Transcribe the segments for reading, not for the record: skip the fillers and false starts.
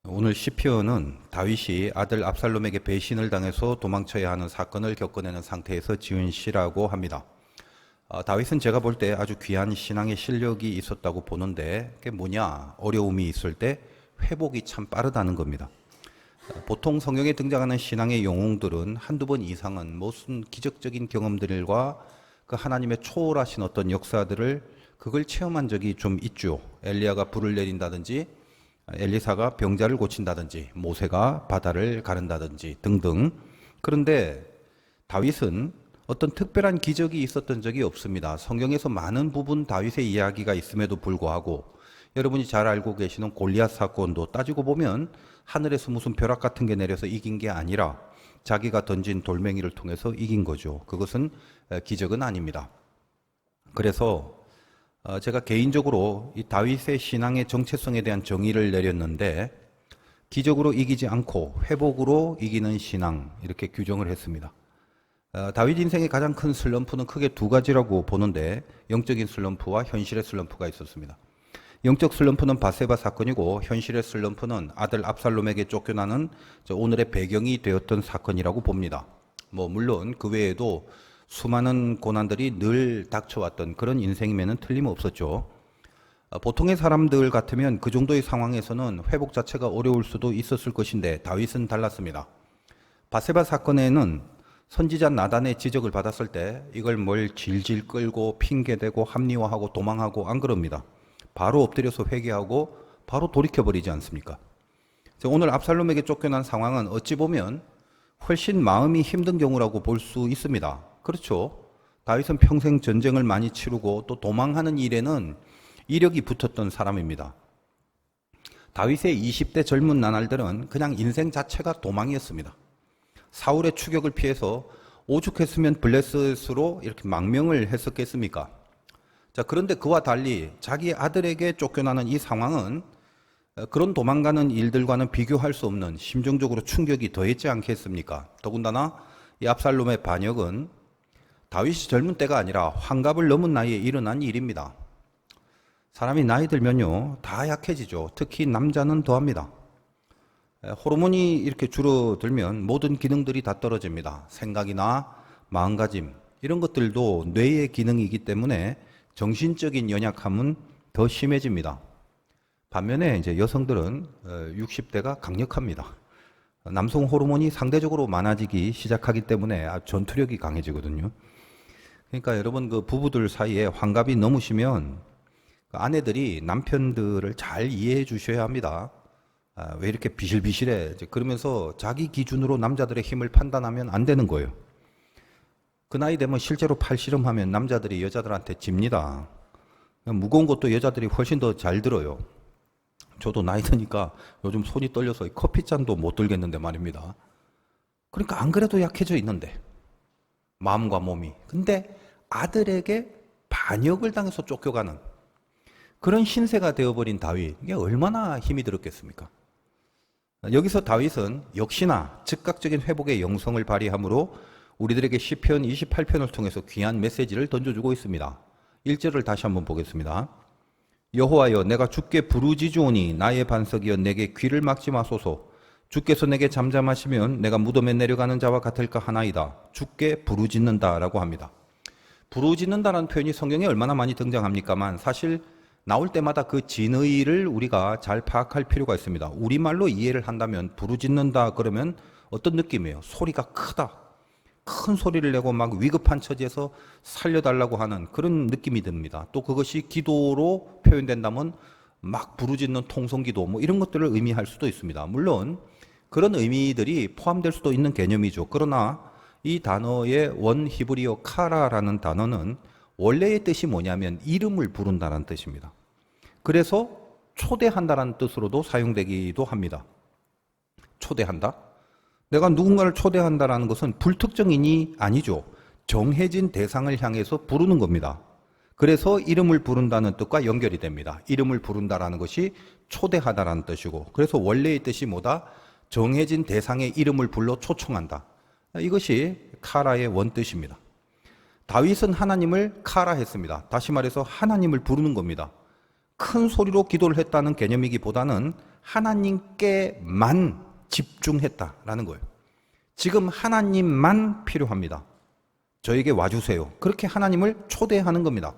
오늘 시편은 다윗이 아들 압살롬에게 배신을 당해서 도망쳐야 하는 사건을 겪어내는 상태에서 지은 시라고 합니다. 다윗은 제가 볼 때 아주 귀한 신앙의 실력이 있었다고 보는데 그게 뭐냐? 어려움이 있을 때 회복이 참 빠르다는 겁니다. 보통 성경에 등장하는 신앙의 영웅들은 한두 번 이상은 무슨 기적적인 경험들과 그 하나님의 초월하신 어떤 역사들을 그걸 체험한 적이 좀 있죠. 엘리야가 불을 내린다든지 엘리사가 병자를 고친다든지 모세가 바다를 가른다든지 등등. 그런데 다윗은 어떤 특별한 기적이 있었던 적이 없습니다. 성경에서 많은 부분 다윗의 이야기가 있음에도 불구하고 여러분이 잘 알고 계시는 골리앗 사건도 따지고 보면 하늘에서 무슨 벼락 같은 게 내려서 이긴 게 아니라 자기가 던진 돌멩이를 통해서 이긴 거죠. 그것은 기적은 아닙니다. 그래서 제가 개인적으로 이 다윗의 신앙의 정체성에 대한 정의를 내렸는데 기적으로 이기지 않고 회복으로 이기는 신앙 이렇게 규정을 했습니다. 다윗 인생의 가장 큰 슬럼프는 크게 두 가지라고 보는데 영적인 슬럼프와 현실의 슬럼프가 있었습니다. 영적 슬럼프는 바세바 사건이고 현실의 슬럼프는 아들 압살롬에게 쫓겨나는 오늘의 배경이 되었던 사건이라고 봅니다. 물론 그 외에도 수많은 고난들이 늘 닥쳐왔던 그런 인생임에는 틀림없었죠. 보통의 사람들 같으면 그 정도의 상황에서는 회복 자체가 어려울 수도 있었을 것인데 다윗은 달랐습니다. 바세바 사건에는 선지자 나단의 지적을 받았을 때 이걸 뭘 질질 끌고 핑계대고 합리화하고 도망하고 안 그럽니다. 바로 엎드려서 회개하고 바로 돌이켜버리지 않습니까? 오늘 압살롬에게 쫓겨난 상황은 어찌 보면 훨씬 마음이 힘든 경우라고 볼 수 있습니다. 그렇죠. 다윗은 평생 전쟁을 많이 치르고 또 도망하는 일에는 이력이 붙었던 사람입니다. 다윗의 20대 젊은 나날들은 그냥 인생 자체가 도망이었습니다. 사울의 추격을 피해서 오죽했으면 블레셋으로 이렇게 망명을 했었겠습니까? 자, 그런데 그와 달리 자기 아들에게 쫓겨나는 이 상황은 그런 도망가는 일들과는 비교할 수 없는 심정적으로 충격이 더했지 않겠습니까? 더군다나 이 압살롬의 반역은 다윗이 젊은 때가 아니라 환갑을 넘은 나이에 일어난 일입니다. 사람이 나이 들면요 다 약해지죠. 특히 남자는 더합니다. 호르몬이 이렇게 줄어들면 모든 기능들이 다 떨어집니다. 생각이나 마음가짐 이런 것들도 뇌의 기능이기 때문에 정신적인 연약함은 더 심해집니다. 반면에 이제 여성들은 60대가 강력합니다. 남성 호르몬이 상대적으로 많아지기 시작하기 때문에 전투력이 강해지거든요. 그러니까 여러분 그 부부들 사이에 환갑이 넘으시면 그 아내들이 남편들을 잘 이해해 주셔야 합니다. 왜 이렇게 비실비실해? 그러면서 자기 기준으로 남자들의 힘을 판단하면 안 되는 거예요. 그 나이 되면 실제로 팔씨름하면 남자들이 여자들한테 집니다. 무거운 것도 여자들이 훨씬 더 잘 들어요. 저도 나이 드니까 요즘 손이 떨려서 커피잔도 못 들겠는데 말입니다. 그러니까 안 그래도 약해져 있는데 마음과 몸이. 근데 아들에게 반역을 당해서 쫓겨가는 그런 신세가 되어버린 다윗, 이게 얼마나 힘이 들었겠습니까? 여기서 다윗은 역시나 즉각적인 회복의 영성을 발휘하므로 우리들에게 시편 28편을 통해서 귀한 메시지를 던져주고 있습니다. 1절을 다시 한번 보겠습니다. 여호와여 내가 주께 부르짖으오니 나의 반석이여 내게 귀를 막지 마소서. 주께서 내게 잠잠하시면 내가 무덤에 내려가는 자와 같을까 하나이다. 주께 부르짖는다라고 합니다. 부르짖는다라는 표현이 성경에 얼마나 많이 등장합니까만 사실 나올 때마다 그 진의를 우리가 잘 파악할 필요가 있습니다. 우리말로 이해를 한다면 부르짖는다 그러면 어떤 느낌이에요? 소리가 크다. 큰 소리를 내고 막 위급한 처지에서 살려달라고 하는 그런 느낌이 듭니다. 또 그것이 기도로 표현된다면 막 부르짖는 통성기도 이런 것들을 의미할 수도 있습니다. 물론 그런 의미들이 포함될 수도 있는 개념이죠. 그러나 이 단어의 원 히브리어 카라라는 단어는 원래의 뜻이 뭐냐면 이름을 부른다는 뜻입니다. 그래서 초대한다라는 뜻으로도 사용되기도 합니다. 초대한다? 내가 누군가를 초대한다라는 것은 불특정인이 아니죠. 정해진 대상을 향해서 부르는 겁니다. 그래서 이름을 부른다는 뜻과 연결이 됩니다. 이름을 부른다라는 것이 초대하다라는 뜻이고, 그래서 원래의 뜻이 뭐다? 정해진 대상의 이름을 불러 초청한다. 이것이 카라의 원뜻입니다. 다윗은 하나님을 카라했습니다. 다시 말해서 하나님을 부르는 겁니다. 큰 소리로 기도를 했다는 개념이기보다는 하나님께만 집중했다라는 거예요. 지금 하나님만 필요합니다. 저에게 와주세요. 그렇게 하나님을 초대하는 겁니다.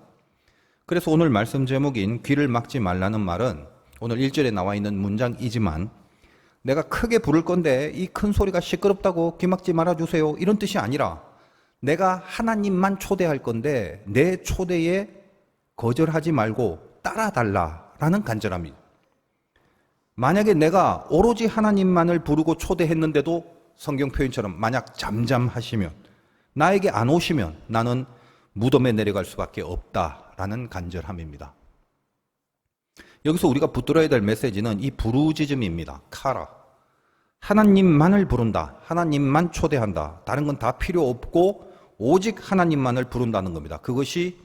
그래서 오늘 말씀 제목인 귀를 막지 말라는 말은 오늘 1절에 나와 있는 문장이지만 내가 크게 부를 건데 이 큰 소리가 시끄럽다고 귀 막지 말아주세요, 이런 뜻이 아니라 내가 하나님만 초대할 건데 내 초대에 거절하지 말고 따라달라라는 간절함이에요. 만약에 내가 오로지 하나님만을 부르고 초대했는데도 성경 표현처럼 만약 잠잠하시면, 나에게 안 오시면 나는 무덤에 내려갈 수밖에 없다라는 간절함입니다. 여기서 우리가 붙들어야 될 메시지는 이 부르짖음입니다. 카라. 하나님만을 부른다. 하나님만 초대한다. 다른 건 다 필요 없고 오직 하나님만을 부른다는 겁니다. 그것이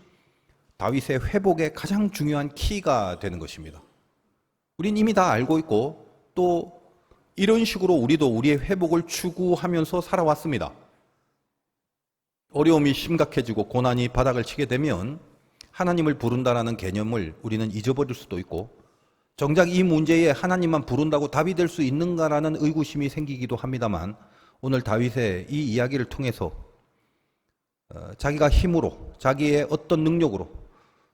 다윗의 회복의 가장 중요한 키가 되는 것입니다. 우린 이미 다 알고 있고 또 이런 식으로 우리도 우리의 회복을 추구하면서 살아왔습니다. 어려움이 심각해지고 고난이 바닥을 치게 되면 하나님을 부른다라는 개념을 우리는 잊어버릴 수도 있고, 정작 이 문제에 하나님만 부른다고 답이 될 수 있는가라는 의구심이 생기기도 합니다만, 오늘 다윗의 이 이야기를 통해서 자기가 힘으로, 자기의 어떤 능력으로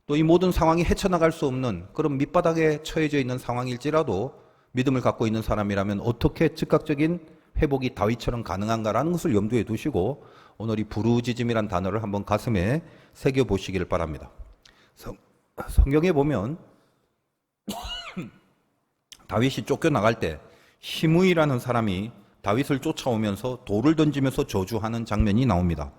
또 이 모든 상황이 헤쳐나갈 수 없는 그런 밑바닥에 처해져 있는 상황일지라도 믿음을 갖고 있는 사람이라면 어떻게 즉각적인 회복이 다윗처럼 가능한가라는 것을 염두에 두시고 오늘 이 부르짖음이란 단어를 한번 가슴에 새겨보시기를 바랍니다. 성경에 보면 다윗이 쫓겨나갈 때 시므이라는 사람이 다윗을 쫓아오면서 돌을 던지면서 저주하는 장면이 나옵니다.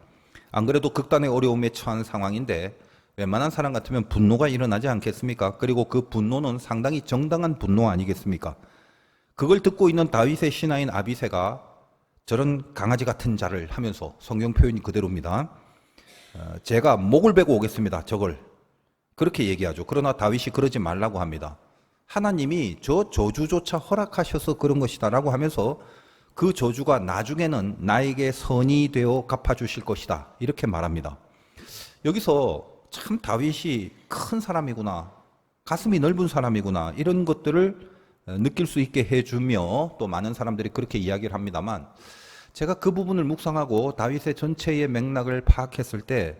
안 그래도 극단의 어려움에 처한 상황인데 웬만한 사람 같으면 분노가 일어나지 않겠습니까? 그리고 그 분노는 상당히 정당한 분노 아니겠습니까? 그걸 듣고 있는 다윗의 신하인 아비새가 저런 강아지 같은 자를 하면서, 성경 표현이 그대로입니다. 제가 목을 베고 오겠습니다. 저걸. 그렇게 얘기하죠. 그러나 다윗이 그러지 말라고 합니다. 하나님이 저 저주조차 허락하셔서 그런 것이다 라고 하면서 그 저주가 나중에는 나에게 선이 되어 갚아주실 것이다, 이렇게 말합니다. 여기서 참 다윗이 큰 사람이구나, 가슴이 넓은 사람이구나, 이런 것들을 느낄 수 있게 해주며 또 많은 사람들이 그렇게 이야기를 합니다만, 제가 그 부분을 묵상하고 다윗의 전체의 맥락을 파악했을 때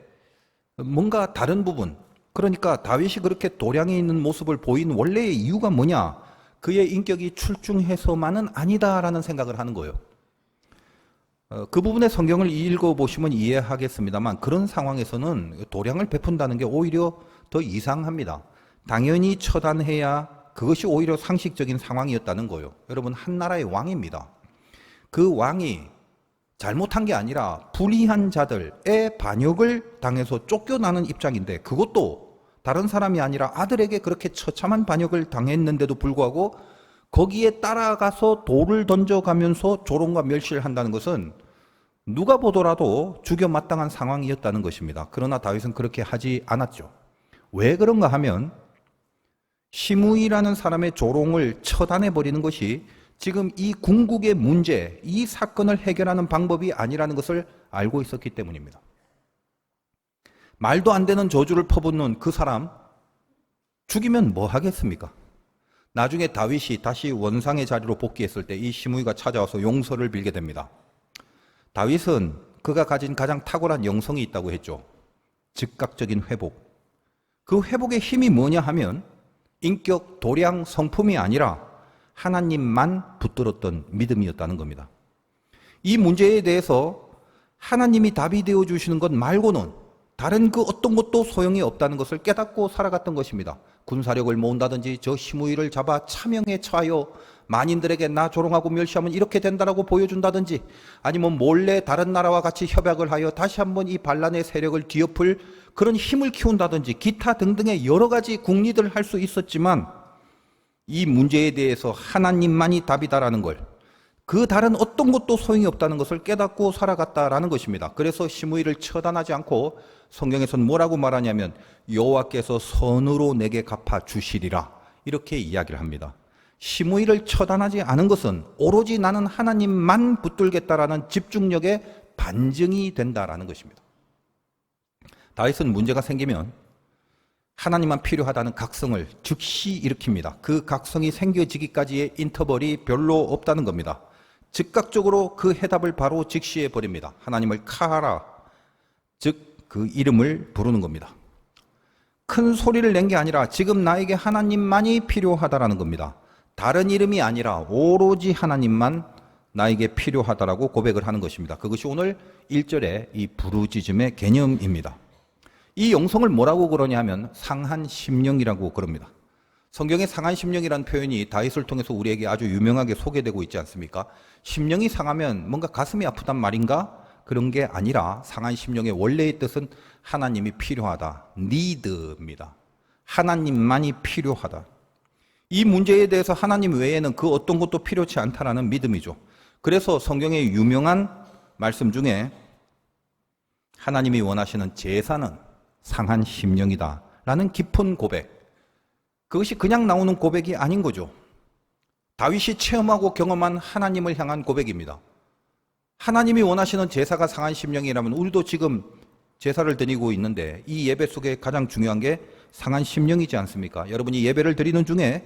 뭔가 다른 부분, 그러니까 다윗이 그렇게 도량에 있는 모습을 보인 원래의 이유가 뭐냐, 그의 인격이 출중해서만은 아니다라는 생각을 하는 거예요. 그 부분의 성경을 읽어보시면 이해하겠습니다만, 그런 상황에서는 도량을 베푼다는 게 오히려 더 이상합니다. 당연히 처단해야 그것이 오히려 상식적인 상황이었다는 거예요. 여러분, 한 나라의 왕입니다. 그 왕이 잘못한 게 아니라 불의한 자들의 반역을 당해서 쫓겨나는 입장인데, 그것도 다른 사람이 아니라 아들에게 그렇게 처참한 반역을 당했는데도 불구하고 거기에 따라가서 돌을 던져가면서 조롱과 멸시를 한다는 것은 누가 보더라도 죽여 마땅한 상황이었다는 것입니다. 그러나 다윗은 그렇게 하지 않았죠. 왜 그런가 하면 시므이라는 사람의 조롱을 처단해버리는 것이 지금 이 궁극의 문제, 이 사건을 해결하는 방법이 아니라는 것을 알고 있었기 때문입니다. 말도 안 되는 저주를 퍼붓는 그 사람 죽이면 뭐 하겠습니까? 나중에 다윗이 다시 원상의 자리로 복귀했을 때 이 시므이가 찾아와서 용서를 빌게 됩니다. 다윗은 그가 가진 가장 탁월한 영성이 있다고 했죠. 즉각적인 회복. 그 회복의 힘이 뭐냐 하면 인격, 도량, 성품이 아니라 하나님만 붙들었던 믿음이었다는 겁니다. 이 문제에 대해서 하나님이 답이 되어 주시는 것 말고는 다른 그 어떤 것도 소용이 없다는 것을 깨닫고 살아갔던 것입니다. 군사력을 모은다든지 저 시므이를 잡아 차명에 처하여 만인들에게 나 조롱하고 멸시하면 이렇게 된다라고 보여준다든지, 아니면 몰래 다른 나라와 같이 협약을 하여 다시 한번 이 반란의 세력을 뒤엎을 그런 힘을 키운다든지 기타 등등의 여러 가지 궁리들을 할 수 있었지만 이 문제에 대해서 하나님만이 답이다라는 걸, 그 다른 어떤 것도 소용이 없다는 것을 깨닫고 살아갔다라는 것입니다. 그래서 시므이를 처단하지 않고 성경에서는 뭐라고 말하냐면 여호와께서 선으로 내게 갚아 주시리라, 이렇게 이야기를 합니다. 시므이를 처단하지 않은 것은 오로지 나는 하나님만 붙들겠다라는 집중력의 반증이 된다라는 것입니다. 다윗은 문제가 생기면 하나님만 필요하다는 각성을 즉시 일으킵니다. 그 각성이 생겨지기까지의 인터벌이 별로 없다는 겁니다. 즉각적으로 그 해답을 바로 직시해 버립니다. 하나님을 카하라, 즉 그 이름을 부르는 겁니다. 큰 소리를 낸 게 아니라 지금 나에게 하나님만이 필요하다라는 겁니다. 다른 이름이 아니라 오로지 하나님만 나에게 필요하다라고 고백을 하는 것입니다. 그것이 오늘 1절의 이 부르짖음의 개념입니다. 이 영성을 뭐라고 그러냐 하면 상한 심령이라고 그럽니다. 성경에 상한 심령이라는 표현이 다윗을 통해서 우리에게 아주 유명하게 소개되고 있지 않습니까? 심령이 상하면 뭔가 가슴이 아프단 말인가? 그런 게 아니라 상한 심령의 원래의 뜻은 하나님이 필요하다. need입니다. 하나님만이 필요하다. 이 문제에 대해서 하나님 외에는 그 어떤 것도 필요치 않다라는 믿음이죠. 그래서 성경의 유명한 말씀 중에 하나님이 원하시는 제사는 상한 심령이다 라는 깊은 고백, 그것이 그냥 나오는 고백이 아닌 거죠. 다윗이 체험하고 경험한 하나님을 향한 고백입니다. 하나님이 원하시는 제사가 상한 심령이라면 우리도 지금 제사를 드리고 있는데 이 예배 속에 가장 중요한 게 상한 심령이지 않습니까? 여러분이 예배를 드리는 중에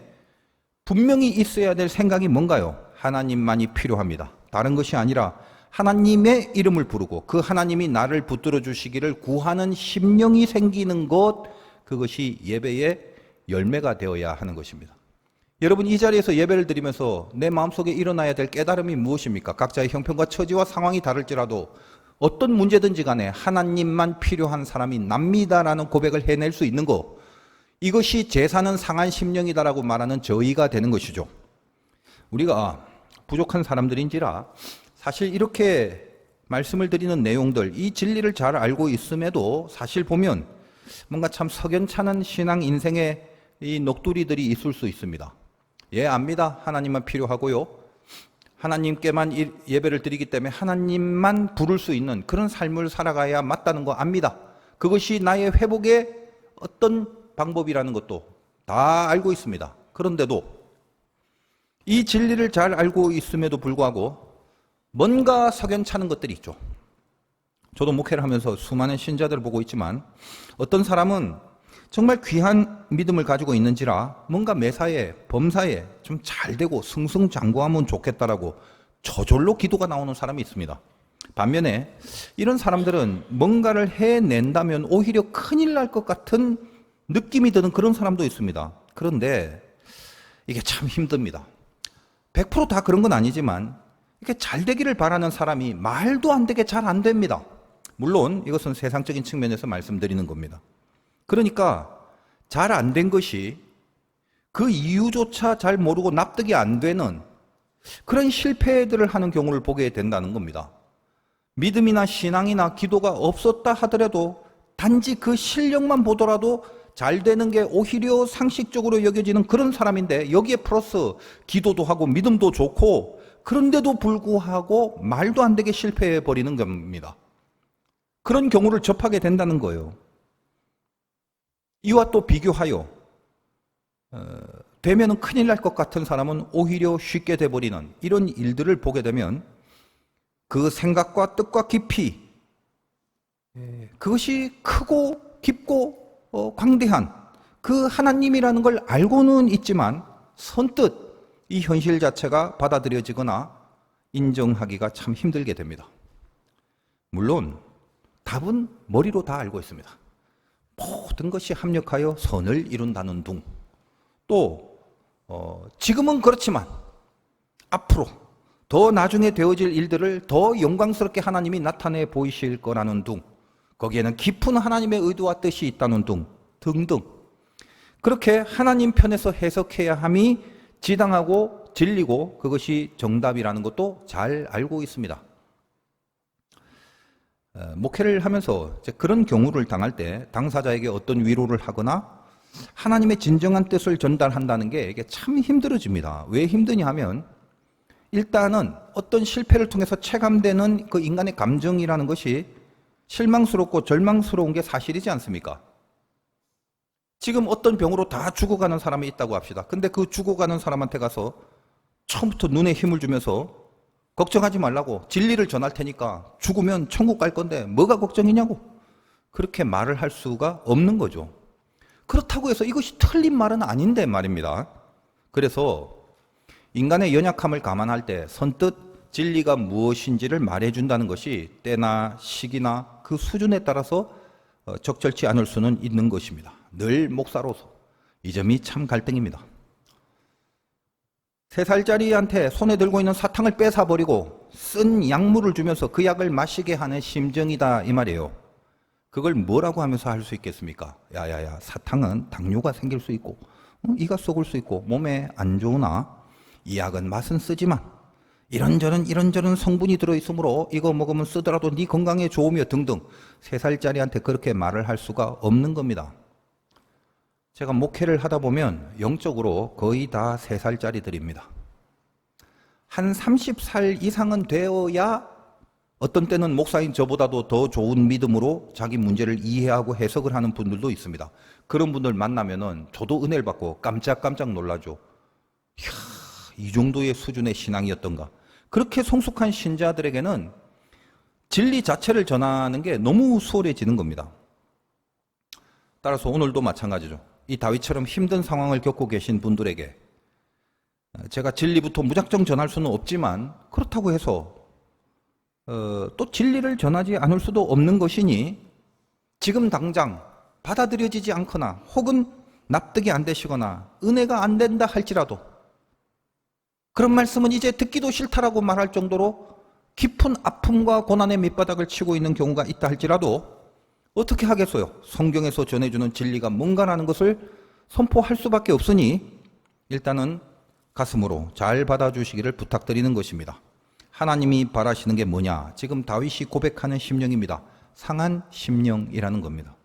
분명히 있어야 될 생각이 뭔가요? 하나님만이 필요합니다. 다른 것이 아니라 하나님의 이름을 부르고 그 하나님이 나를 붙들어 주시기를 구하는 심령이 생기는 것, 그것이 예배의 열매가 되어야 하는 것입니다. 여러분, 이 자리에서 예배를 드리면서 내 마음속에 일어나야 될 깨달음이 무엇입니까? 각자의 형편과 처지와 상황이 다를지라도 어떤 문제든지 간에 하나님만 필요한 사람이 납니다라는 고백을 해낼 수 있는 것, 이것이 제사는 상한 심령이다라고 말하는 저희가 되는 것이죠. 우리가 부족한 사람들인지라 사실 이렇게 말씀을 드리는 내용들, 이 진리를 잘 알고 있음에도 사실 보면 뭔가 참 석연찮은 신앙 인생의 이 넋두리들이 있을 수 있습니다. 예, 압니다. 하나님만 필요하고요. 하나님께만 예배를 드리기 때문에 하나님만 부를 수 있는 그런 삶을 살아가야 맞다는 거 압니다. 그것이 나의 회복의 어떤 방법이라는 것도 다 알고 있습니다. 그런데도 이 진리를 잘 알고 있음에도 불구하고 뭔가 석연찮은 것들이 있죠. 저도 목회를 하면서 수많은 신자들을 보고 있지만 어떤 사람은 정말 귀한 믿음을 가지고 있는지라 뭔가 매사에 범사에 좀 잘되고 승승장구하면 좋겠다라고 저절로 기도가 나오는 사람이 있습니다. 반면에 이런 사람들은 뭔가를 해낸다면 오히려 큰일 날 것 같은 느낌이 드는 그런 사람도 있습니다. 그런데 이게 참 힘듭니다. 100% 다 그런 건 아니지만 이렇게 잘 되기를 바라는 사람이 말도 안 되게 잘 안 됩니다. 물론 이것은 세상적인 측면에서 말씀드리는 겁니다. 그러니까 잘 안 된 것이 그 이유조차 잘 모르고 납득이 안 되는 그런 실패들을 하는 경우를 보게 된다는 겁니다. 믿음이나 신앙이나 기도가 없었다 하더라도 단지 그 실력만 보더라도 잘 되는 게 오히려 상식적으로 여겨지는 그런 사람인데 여기에 플러스 기도도 하고 믿음도 좋고 그런데도 불구하고 말도 안 되게 실패해 버리는 겁니다. 그런 경우를 접하게 된다는 거예요. 이와 또 비교하여 되면은 큰일 날 것 같은 사람은 오히려 쉽게 돼버리는 이런 일들을 보게 되면 그 생각과 뜻과 깊이 그것이 크고 깊고 광대한 그 하나님이라는 걸 알고는 있지만 선뜻 이 현실 자체가 받아들여지거나 인정하기가 참 힘들게 됩니다. 물론 답은 머리로 다 알고 있습니다. 모든 것이 합력하여 선을 이룬다는 둥. 또 지금은 그렇지만 앞으로 더 나중에 되어질 일들을 더 영광스럽게 하나님이 나타내 보이실 거라는 둥. 거기에는 깊은 하나님의 의도와 뜻이 있다는 둥. 등등. 그렇게 하나님 편에서 해석해야 함이 지당하고 진리고 그것이 정답이라는 것도 잘 알고 있습니다. 목회를 하면서 그런 경우를 당할 때 당사자에게 어떤 위로를 하거나 하나님의 진정한 뜻을 전달한다는 게 이게 참 힘들어집니다. 왜 힘드냐 하면 일단은 어떤 실패를 통해서 체감되는 그 인간의 감정이라는 것이 실망스럽고 절망스러운 게 사실이지 않습니까? 지금 어떤 병으로 다 죽어가는 사람이 있다고 합시다. 근데 그 죽어가는 사람한테 가서 처음부터 눈에 힘을 주면서 걱정하지 말라고 진리를 전할 테니까 죽으면 천국 갈 건데 뭐가 걱정이냐고 그렇게 말을 할 수가 없는 거죠. 그렇다고 해서 이것이 틀린 말은 아닌데 말입니다. 그래서 인간의 연약함을 감안할 때 선뜻 진리가 무엇인지를 말해준다는 것이 때나 시기나 그 수준에 따라서 적절치 않을 수는 있는 것입니다. 늘 목사로서 이 점이 참 갈등입니다. 3살짜리한테 손에 들고 있는 사탕을 뺏어버리고 쓴 약물을 주면서 그 약을 마시게 하는 심정이다 이 말이에요. 그걸 뭐라고 하면서 할 수 있겠습니까? 야야야, 사탕은 당뇨가 생길 수 있고 이가 썩을 수 있고 몸에 안 좋으나 이 약은 맛은 쓰지만 이런저런 성분이 들어있으므로 이거 먹으면 쓰더라도 네 건강에 좋으며 등등 3살짜리한테 그렇게 말을 할 수가 없는 겁니다. 제가 목회를 하다 보면 영적으로 거의 다 3살짜리들입니다. 한 30살 이상은 되어야 어떤 때는 목사인 저보다도 더 좋은 믿음으로 자기 문제를 이해하고 해석을 하는 분들도 있습니다. 그런 분들 만나면은 저도 은혜를 받고 깜짝깜짝 놀라죠. 이야, 이 정도의 수준의 신앙이었던가. 그렇게 성숙한 신자들에게는 진리 자체를 전하는 게 너무 수월해지는 겁니다. 따라서 오늘도 마찬가지죠. 이 다윗처럼 힘든 상황을 겪고 계신 분들에게 제가 진리부터 무작정 전할 수는 없지만 그렇다고 해서 또 진리를 전하지 않을 수도 없는 것이니 지금 당장 받아들여지지 않거나 혹은 납득이 안 되시거나 은혜가 안 된다 할지라도 그런 말씀은 이제 듣기도 싫다라고 말할 정도로 깊은 아픔과 고난의 밑바닥을 치고 있는 경우가 있다 할지라도 어떻게 하겠어요? 성경에서 전해주는 진리가 뭔가라는 것을 선포할 수밖에 없으니 일단은 가슴으로 잘 받아주시기를 부탁드리는 것입니다. 하나님이 바라시는 게 뭐냐? 지금 다윗이 고백하는 심령입니다. 상한 심령이라는 겁니다.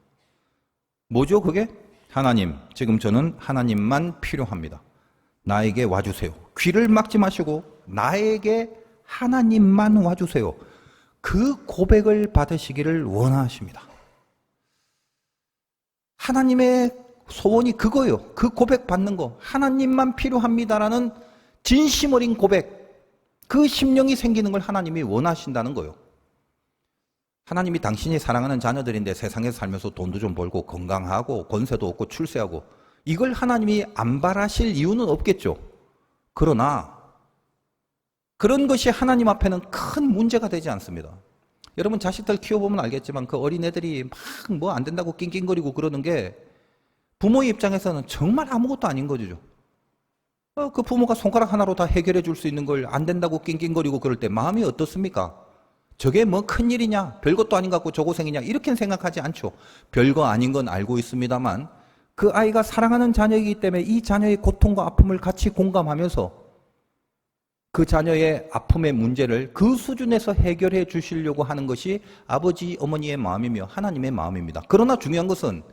뭐죠 그게? 하나님, 지금 저는 하나님만 필요합니다. 나에게 와주세요. 귀를 막지 마시고 나에게 하나님만 와주세요. 그 고백을 받으시기를 원하십니다. 하나님의 소원이 그거예요. 그 고백 받는 거. 하나님만 필요합니다라는 진심 어린 고백. 그 심령이 생기는 걸 하나님이 원하신다는 거예요. 하나님이 당신이 사랑하는 자녀들인데 세상에서 살면서 돈도 좀 벌고 건강하고 권세도 얻고 출세하고 이걸 하나님이 안 바라실 이유는 없겠죠. 그러나 그런 것이 하나님 앞에는 큰 문제가 되지 않습니다. 여러분 자식들 키워보면 알겠지만 그 어린애들이 막 뭐 안 된다고 낑낑거리고 그러는 게 부모의 입장에서는 정말 아무것도 아닌 거죠. 그 부모가 손가락 하나로 다 해결해 줄 수 있는 걸 안 된다고 낑낑거리고 그럴 때 마음이 어떻습니까? 저게 뭐 큰일이냐? 별것도 아닌 것 같고 저고생이냐? 이렇게는 생각하지 않죠. 별거 아닌 건 알고 있습니다만 그 아이가 사랑하는 자녀이기 때문에 이 자녀의 고통과 아픔을 같이 공감하면서 그 자녀의 아픔의 문제를 그 수준에서 해결해 주시려고 하는 것이 아버지, 어머니의 마음이며 하나님의 마음입니다. 그러나 중요한 것은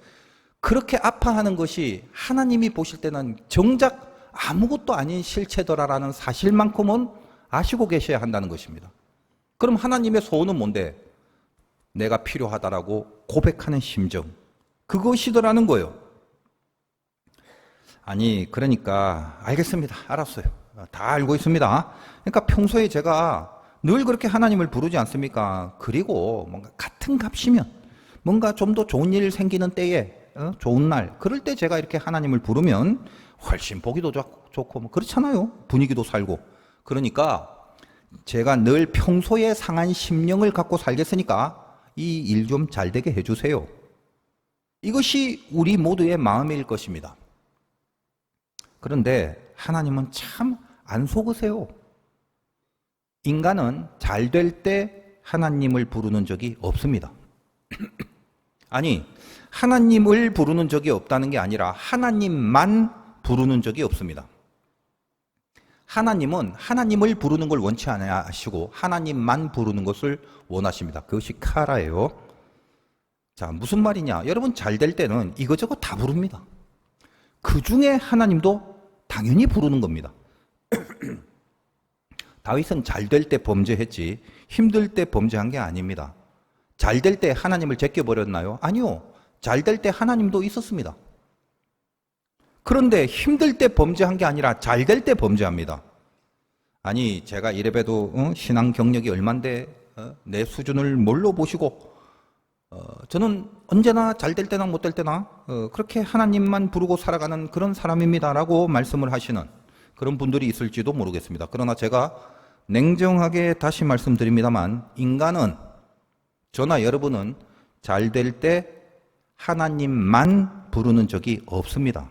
그렇게 아파하는 것이 하나님이 보실 때는 정작 아무것도 아닌 실체더라라는 사실만큼은 아시고 계셔야 한다는 것입니다. 그럼 하나님의 소원은 뭔데? 내가 필요하다라고 고백하는 심정. 그것이더라는 거예요. 아니, 그러니까 알겠습니다. 알았어요. 다 알고 있습니다. 그러니까 평소에 제가 늘 그렇게 하나님을 부르지 않습니까? 그리고 뭔가 같은 값이면 뭔가 좀 더 좋은 일 생기는 때에 좋은 날 그럴 때 제가 이렇게 하나님을 부르면 훨씬 보기도 좋고 뭐 그렇잖아요. 분위기도 살고. 그러니까 제가 늘 평소에 상한 심령을 갖고 살겠으니까 이 일 좀 잘 되게 해주세요. 이것이 우리 모두의 마음일 것입니다. 그런데 하나님은 참 안 속으세요. 인간은 잘 될 때 하나님을 부르는 적이 없습니다. 아니, 하나님을 부르는 적이 없다는 게 아니라 하나님만 부르는 적이 없습니다. 하나님은 하나님을 부르는 걸 원치 않으시고 하나님만 부르는 것을 원하십니다. 그것이 카라예요. 자, 무슨 말이냐? 여러분 잘 될 때는 이거저거 다 부릅니다. 그 중에 하나님도 당연히 부르는 겁니다. 다윗은 잘 될 때 범죄했지 힘들 때 범죄한 게 아닙니다. 잘 될 때 하나님을 제껴버렸나요? 아니요. 잘 될 때 하나님도 있었습니다. 그런데 힘들 때 범죄한 게 아니라 잘 될 때 범죄합니다. 아니 제가 이래봬도 신앙 경력이 얼만데 내 수준을 뭘로 보시고 저는 언제나 잘 될 때나 못 될 때나 그렇게 하나님만 부르고 살아가는 그런 사람입니다라고 말씀을 하시는 그런 분들이 있을지도 모르겠습니다. 그러나 제가 냉정하게 다시 말씀드립니다만 인간은, 저나 여러분은 잘 될 때 하나님만 부르는 적이 없습니다.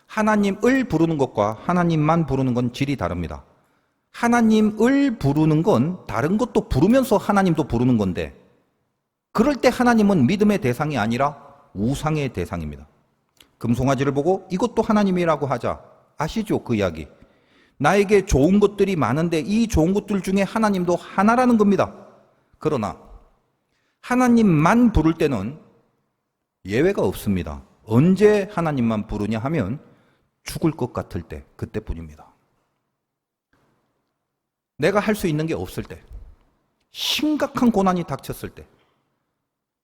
하나님을 부르는 것과 하나님만 부르는 건 질이 다릅니다. 하나님을 부르는 건 다른 것도 부르면서 하나님도 부르는 건데, 그럴 때 하나님은 믿음의 대상이 아니라 우상의 대상입니다. 금송아지를 보고 이것도 하나님이라고 하자. 아시죠? 그 이야기. 나에게 좋은 것들이 많은데 이 좋은 것들 중에 하나님도 하나라는 겁니다. 그러나 하나님만 부를 때는 예외가 없습니다. 언제 하나님만 부르냐 하면 죽을 것 같을 때, 그때뿐입니다. 내가 할 수 있는 게 없을 때, 심각한 고난이 닥쳤을 때,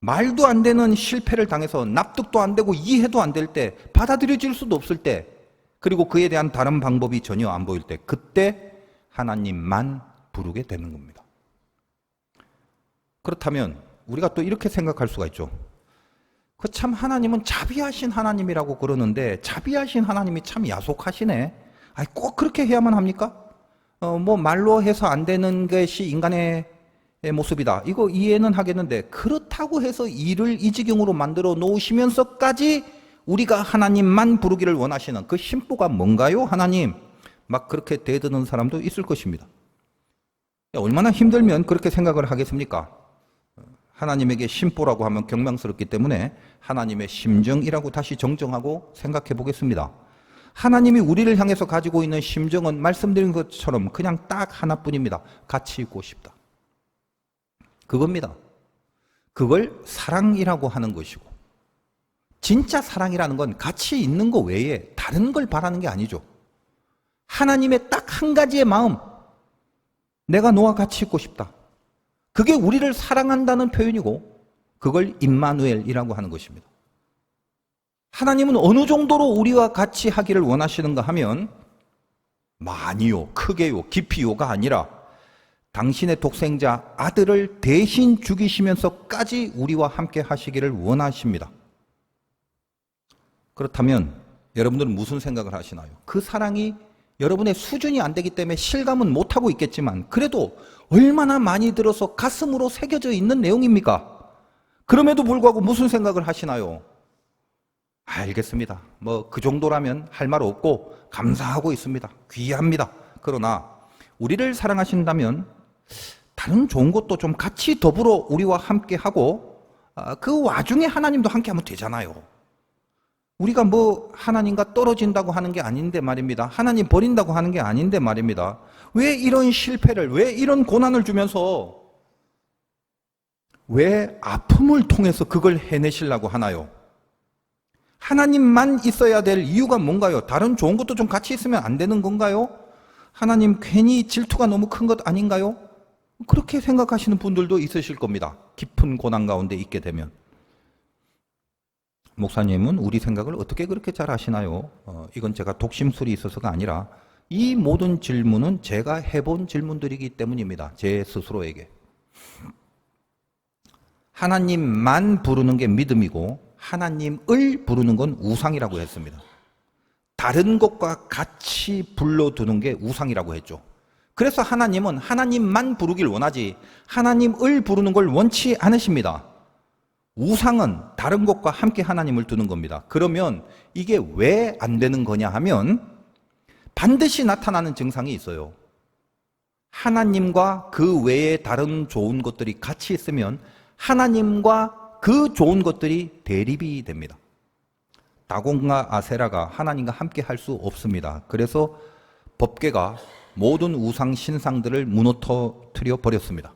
말도 안 되는 실패를 당해서 납득도 안 되고 이해도 안 될 때, 받아들여질 수도 없을 때, 그리고 그에 대한 다른 방법이 전혀 안 보일 때, 그때 하나님만 부르게 되는 겁니다. 그렇다면 우리가 또 이렇게 생각할 수가 있죠. 그 참 하나님은 자비하신 하나님이라고 그러는데 자비하신 하나님이 참 야속하시네. 아니 꼭 그렇게 해야만 합니까? 뭐 말로 해서 안 되는 것이 인간의 모습이다. 이거 이해는 하겠는데 그렇다고 해서 일을 이 지경으로 만들어 놓으시면서까지 우리가 하나님만 부르기를 원하시는 그 심보가 뭔가요? 하나님. 막 그렇게 대드는 사람도 있을 것입니다. 얼마나 힘들면 그렇게 생각을 하겠습니까? 하나님에게 심보라고 하면 경망스럽기 때문에 하나님의 심정이라고 다시 정정하고 생각해 보겠습니다. 하나님이 우리를 향해서 가지고 있는 심정은 말씀드린 것처럼 그냥 딱 하나뿐입니다. 같이 있고 싶다. 그겁니다. 그걸 사랑이라고 하는 것이고, 진짜 사랑이라는 건 같이 있는 것 외에 다른 걸 바라는 게 아니죠. 하나님의 딱 한 가지의 마음, 내가 너와 같이 있고 싶다. 그게 우리를 사랑한다는 표현이고 그걸 임마누엘이라고 하는 것입니다. 하나님은 어느 정도로 우리와 같이 하기를 원하시는가 하면 많이요, 크게요, 깊이요가 아니라 당신의 독생자 아들을 대신 죽이시면서까지 우리와 함께 하시기를 원하십니다. 그렇다면 여러분들은 무슨 생각을 하시나요? 그 사랑이 여러분의 수준이 안 되기 때문에 실감은 못하고 있겠지만 그래도 얼마나 많이 들어서 가슴으로 새겨져 있는 내용입니까? 그럼에도 불구하고 무슨 생각을 하시나요? 알겠습니다. 뭐 그 정도라면 할 말 없고 감사하고 있습니다. 귀합니다. 그러나 우리를 사랑하신다면 다른 좋은 것도 좀 같이 더불어 우리와 함께 하고 그 와중에 하나님도 함께 하면 되잖아요. 우리가 뭐 하나님과 떨어진다고 하는 게 아닌데 말입니다. 하나님 버린다고 하는 게 아닌데 말입니다. 왜 이런 실패를, 왜 이런 고난을 주면서 왜 아픔을 통해서 그걸 해내시려고 하나요? 하나님만 있어야 될 이유가 뭔가요? 다른 좋은 것도 좀 같이 있으면 안 되는 건가요? 하나님 괜히 질투가 너무 큰 것 아닌가요? 그렇게 생각하시는 분들도 있으실 겁니다. 깊은 고난 가운데 있게 되면. 목사님은 우리 생각을 어떻게 그렇게 잘 아시나요? 이건 제가 독심술이 있어서가 아니라 이 모든 질문은 제가 해본 질문들이기 때문입니다. 제 스스로에게. 하나님만 부르는 게 믿음이고 하나님을 부르는 건 우상이라고 했습니다. 다른 것과 같이 불러두는 게 우상이라고 했죠. 그래서 하나님은 하나님만 부르길 원하지 하나님을 부르는 걸 원치 않으십니다. 우상은 다른 것과 함께 하나님을 두는 겁니다. 그러면 이게 왜 안 되는 거냐 하면 반드시 나타나는 증상이 있어요. 하나님과 그 외에 다른 좋은 것들이 같이 있으면 하나님과 그 좋은 것들이 대립이 됩니다. 다곤과 아세라가 하나님과 함께 할 수 없습니다. 그래서 법궤가 모든 우상 신상들을 무너뜨려 버렸습니다.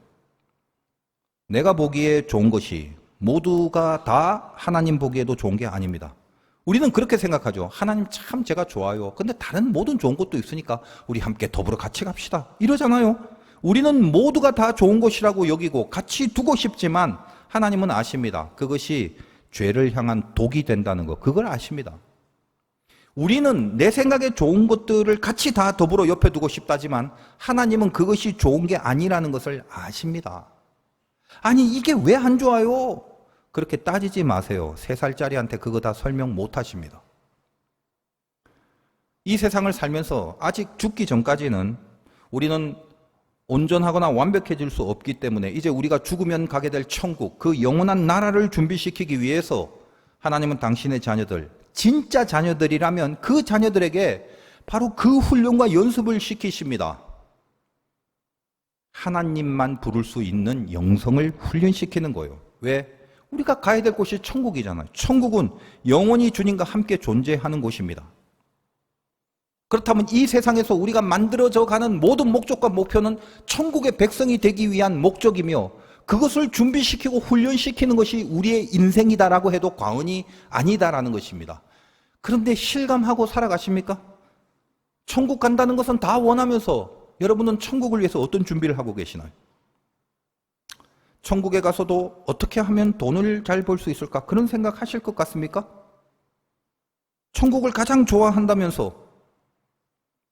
내가 보기에 좋은 것이 모두가 다 하나님 보기에도 좋은 게 아닙니다. 우리는 그렇게 생각하죠. 하나님 참 제가 좋아요. 근데 다른 모든 좋은 것도 있으니까 우리 함께 더불어 같이 갑시다. 이러잖아요. 우리는 모두가 다 좋은 것이라고 여기고 같이 두고 싶지만 하나님은 아십니다. 그것이 죄를 향한 독이 된다는 거. 그걸 아십니다. 우리는 내 생각에 좋은 것들을 같이 다 더불어 옆에 두고 싶다지만 하나님은 그것이 좋은 게 아니라는 것을 아십니다. 아니 이게 왜 안 좋아요? 그렇게 따지지 마세요. 3살짜리한테 그거 다 설명 못 하십니다. 이 세상을 살면서 아직 죽기 전까지는 우리는 온전하거나 완벽해질 수 없기 때문에 이제 우리가 죽으면 가게 될 천국, 그 영원한 나라를 준비시키기 위해서 하나님은 당신의 자녀들, 진짜 자녀들이라면 그 자녀들에게 바로 그 훈련과 연습을 시키십니다. 하나님만 부를 수 있는 영성을 훈련시키는 거예요. 왜? 우리가 가야 될 곳이 천국이잖아요. 천국은 영원히 주님과 함께 존재하는 곳입니다. 그렇다면 이 세상에서 우리가 만들어져 가는 모든 목적과 목표는 천국의 백성이 되기 위한 목적이며 그것을 준비시키고 훈련시키는 것이 우리의 인생이다라고 해도 과언이 아니다라는 것입니다. 그런데 실감하고 살아가십니까? 천국 간다는 것은 다 원하면서 여러분은 천국을 위해서 어떤 준비를 하고 계시나요? 천국에 가서도 어떻게 하면 돈을 잘 벌 수 있을까? 그런 생각 하실 것 같습니까? 천국을 가장 좋아한다면서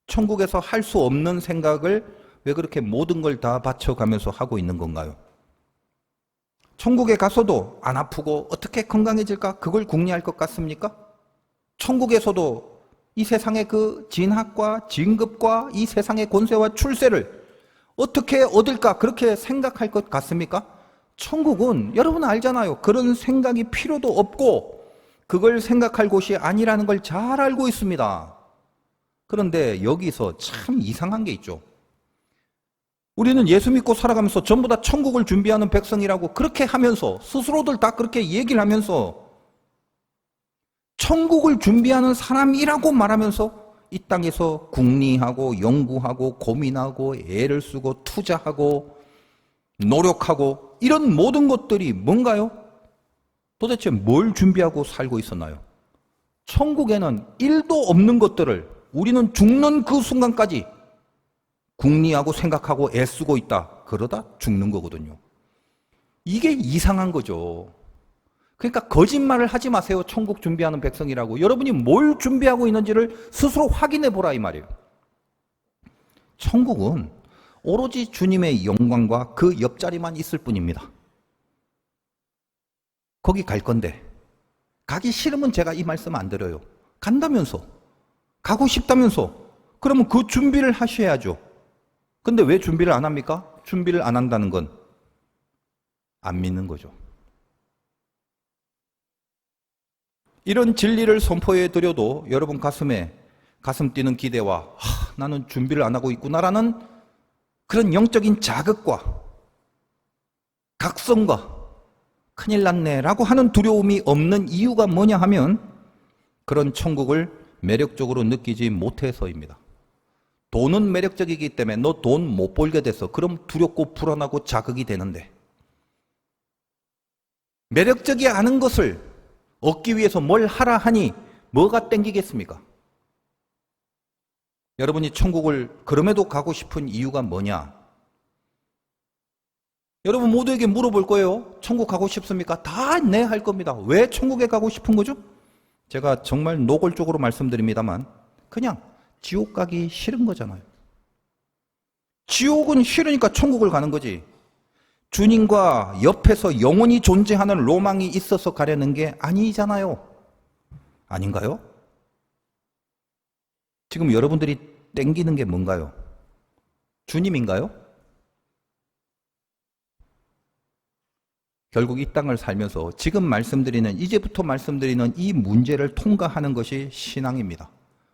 천국에서 할 수 없는 생각을 왜 그렇게 모든 걸 다 바쳐가면서 하고 있는 건가요? 천국에 가서도 안 아프고 어떻게 건강해질까? 그걸 궁리할 것 같습니까? 천국에서도 이 세상의 그 진학과 진급과 이 세상의 권세와 출세를 어떻게 얻을까? 그렇게 생각할 것 같습니까? 천국은 여러분 알잖아요. 그런 생각이 필요도 없고 그걸 생각할 곳이 아니라는 걸 잘 알고 있습니다. 그런데 여기서 참 이상한 게 있죠. 우리는 예수 믿고 살아가면서 전부 다 천국을 준비하는 백성이라고 그렇게 하면서 스스로들 다 그렇게 얘기를 하면서 천국을 준비하는 사람이라고 말하면서 이 땅에서 궁리하고 연구하고 고민하고 애를 쓰고 투자하고 노력하고 이런 모든 것들이 뭔가요? 도대체 뭘 준비하고 살고 있었나요? 천국에는 1도 없는 것들을 우리는 죽는 그 순간까지 궁리하고 생각하고 애쓰고 있다. 그러다 죽는 거거든요. 이게 이상한 거죠. 그러니까 거짓말을 하지 마세요. 천국 준비하는 백성이라고. 여러분이 뭘 준비하고 있는지를 스스로 확인해 보라 이 말이에요. 천국은 오로지 주님의 영광과 그 옆자리만 있을 뿐입니다. 거기 갈 건데 가기 싫으면 제가 이 말씀 안 드려요. 간다면서 가고 싶다면서 그러면 그 준비를 하셔야죠. 근데 왜 준비를 안 합니까? 준비를 안 한다는 건 안 믿는 거죠. 이런 진리를 선포해 드려도 여러분 가슴에 가슴 뛰는 기대와 나는 준비를 안 하고 있구나라는 그런 영적인 자극과 각성과 큰일 났네라고 하는 두려움이 없는 이유가 뭐냐 하면 그런 천국을 매력적으로 느끼지 못해서입니다. 돈은 매력적이기 때문에 너 돈 못 벌게 돼서 그럼 두렵고 불안하고 자극이 되는데 매력적이 않은 것을 얻기 위해서 뭘 하라 하니 뭐가 땡기겠습니까? 여러분이 천국을 그럼에도 가고 싶은 이유가 뭐냐? 여러분 모두에게 물어볼 거예요. 천국 가고 싶습니까? 다 네 할 겁니다. 왜 천국에 가고 싶은 거죠? 제가 정말 노골적으로 말씀드립니다만 그냥 지옥 가기 싫은 거잖아요. 지옥은 싫으니까 천국을 가는 거지. 주님과 옆에서 영원히 존재하는 로망이 있어서 가려는 게 아니잖아요. 아닌가요? 지금 여러분들이 땡기는 게 뭔가요? 주님인가요? 결국 이 땅을 살면서 지금 이제부터 말씀드리는 이 문제를 통과하는 것이 신앙입니다.